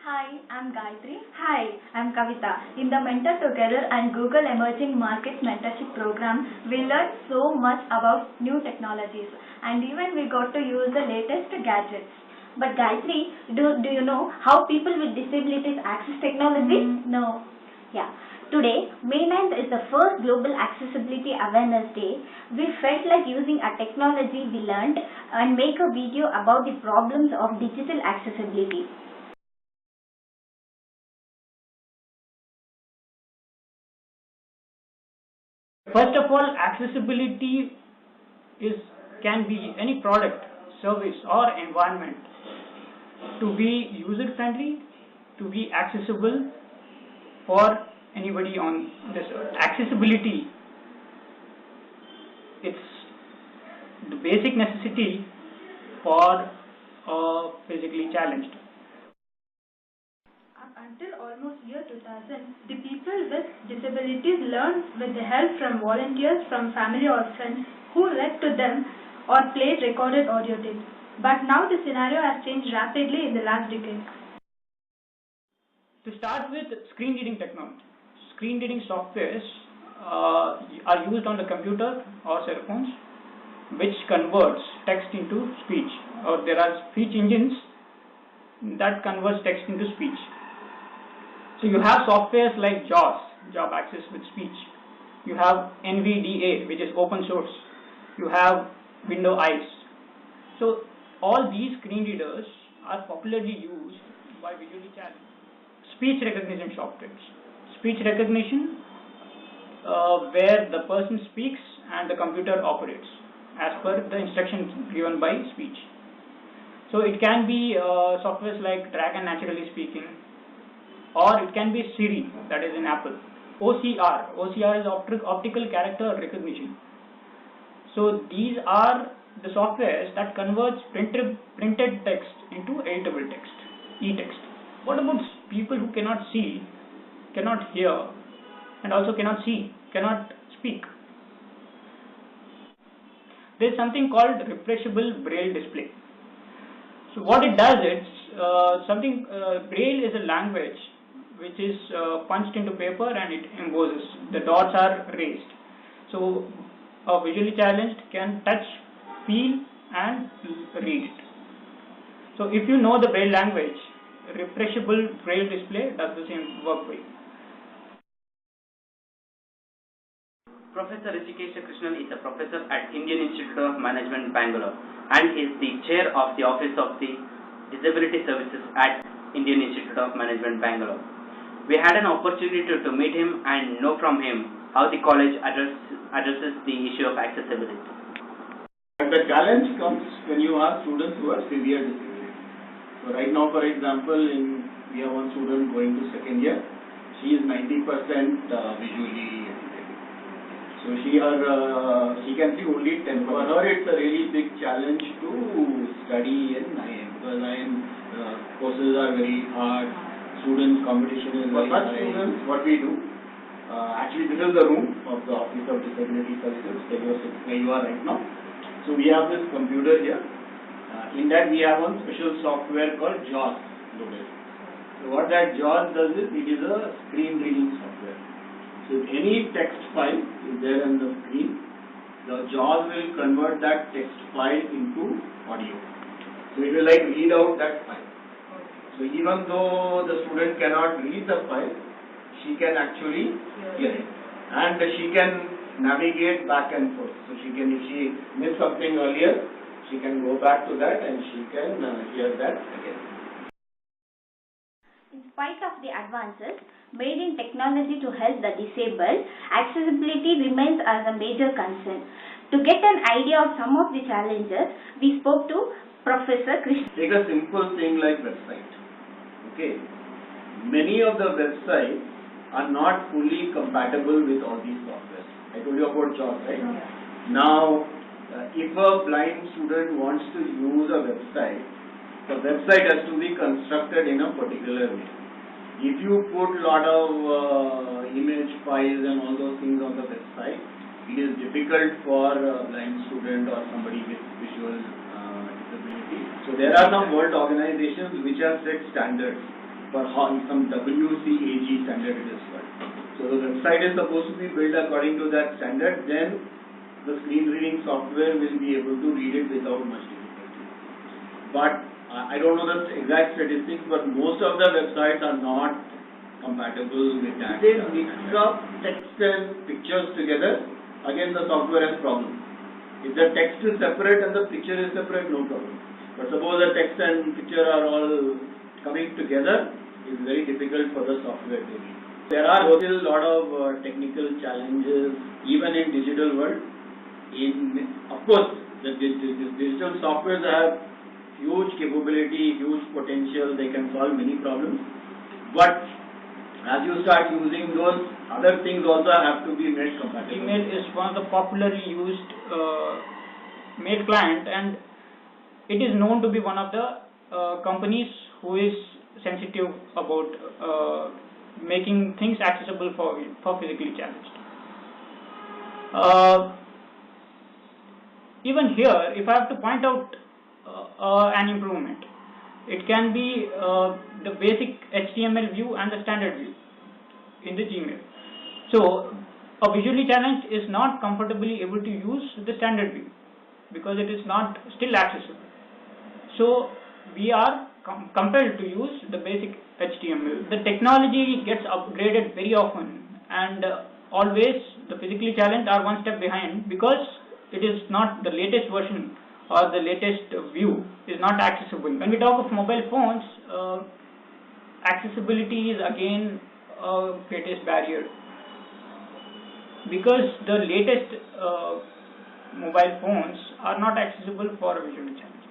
Hi, I'm Gayatri. Hi, I'm Kavita. In the Mentor Together and Google Emerging Markets Mentorship Program, we learned so much about new technologies and even we got to use the latest gadgets. But Gayatri, do you know how people with disabilities access technology? No. Yeah. Today, May 9th is the first Global Accessibility Awareness Day. We felt like using a technology we learned and make a video about the problems of digital accessibility. First of all, accessibility can be any product, service or environment to be user friendly, to be accessible for anybody on this earth. Accessibility, it's the basic necessity for physically challenged. Until almost year 2000, the people with disabilities learned with the help from volunteers, from family or friends who read to them or played recorded audio tapes. But now the scenario has changed rapidly in the last decade. To start with, screen reading technology. Screen reading softwares are used on the computer or cell phones, which converts text into speech, or there are speech engines that converts text into speech. So you have softwares like JAWS, Job Access with Speech. You have NVDA, which is open source. You have Window Eyes. So all these screen readers are popularly used by visually challenged. Speech recognition softwares. Speech recognition, where the person speaks and the computer operates as per the instructions given by speech. So it can be softwares like Dragon Naturally Speaking, or it can be Siri, that is in Apple. OCR is optical character recognition. So these are the softwares that converts printed text into editable text, e-text. What about people who cannot see, cannot hear, and also cannot see, cannot speak? There is something called refreshable braille display. So what it does is, braille is a language which is punched into paper and it embosses. The dots are raised. So a visually challenged can touch, feel and read it. So if you know the braille language, refreshable braille display does the same work for you. Professor Hrishikesha Krishnan is a professor at Indian Institute of Management, Bangalore, and is the chair of the Office of the Disability Services at Indian Institute of Management, Bangalore. We had an opportunity to meet him and know from him how the college addresses the issue of accessibility. The challenge comes when you have students who are severe disability. So right now, for example, we have one student going to second year. She is 90% visually impaired. So she can see only 10%. For her, it's a really big challenge to study in IIM because IIM courses are very hard. Students' competition is very high. For such students, what we do, actually this is the room of the Office of Disability Services where you are right now. So we have this computer here. In that we have one special software called JAWS loaded. So what that JAWS does is, it is a screen reading software. So if any text file is there on the screen, the JAWS will convert that text file into audio. So it will read out that file. So even though the student cannot read the file, she can actually hear it. And she can navigate back and forth. So she can, if she missed something earlier, she can go back to that and she can hear that again. In spite of the advances made in technology to help the disabled, accessibility remains as a major concern. To get an idea of some of the challenges, we spoke to Professor Krishnan. Take a simple thing like website. Okay, many of the websites are not fully compatible with all these softwares. I told you about JAWS, right? Now, if a blind student wants to use a website, the website has to be constructed in a particular way. If you put a lot of image files and all those things on the website, it is difficult for a blind student or somebody with visual disability. So there are some world organizations which have set standards per some WCAG standard it is called. So the website is supposed to be built according to that standard, then the screen reading software will be able to read it without much difficulty. But I don't know the exact statistics, but most of the websites are not compatible with that. They mix up text and pictures together, again the software has problem. If the text is separate and the picture is separate, no problem. But suppose the text and picture are all coming together, it's very difficult for the software to read. There are still a lot of technical challenges even in digital world. Of course, the digital softwares have huge capability, huge potential, they can solve many problems. But as you start using those, other things also have to be made compatible. Gmail is one of the popularly used mail client, and it is known to be one of the companies who is sensitive about making things accessible for physically challenged. Even here, if I have to point out an improvement, it can be the basic HTML view and the standard view in the Gmail. So a visually challenged is not comfortably able to use the standard view because it is not still accessible. So we are compelled to use the basic HTML. The technology gets upgraded very often, and always the physically challenged are one step behind because it is not the latest version or the latest view is not accessible. When we talk of mobile phones, accessibility is again a greatest barrier because the latest mobile phones are not accessible for a visually challenged.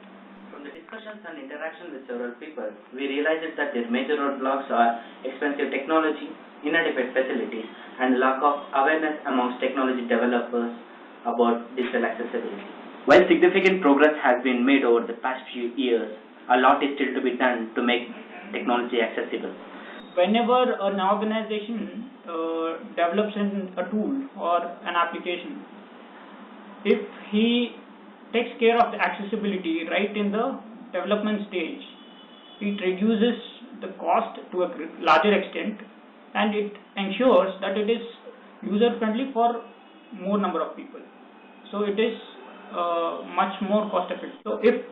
From the discussions and interaction with several people, we realized that their major roadblocks are expensive technology, inadequate facilities, and lack of awareness amongst technology developers about digital accessibility. While significant progress has been made over the past few years, a lot is still to be done to make technology accessible. Whenever an organization develops a tool or an application, if he takes care of the accessibility right in the development stage, it reduces the cost to a larger extent, and it ensures that it is user friendly for more number of people. So it is much more cost effective. So if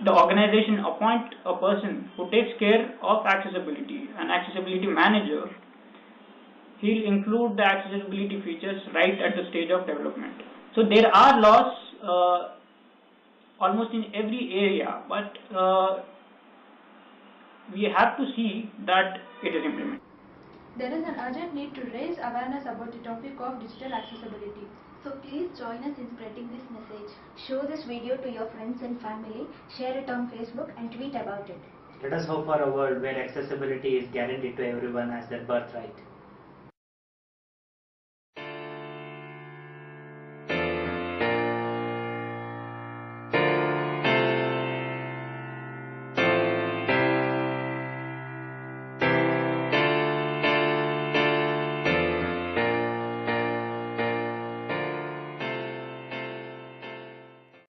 the organization appoint a person who takes care of accessibility, an accessibility manager, he'll include the accessibility features right at the stage of development. So there are laws almost in every area, but we have to see that it is implemented. There is an urgent need to raise awareness about the topic of digital accessibility. So please join us in spreading this message. Show this video to your friends and family, share it on Facebook and tweet about it. Let us hope for a world where accessibility is guaranteed to everyone as their birthright.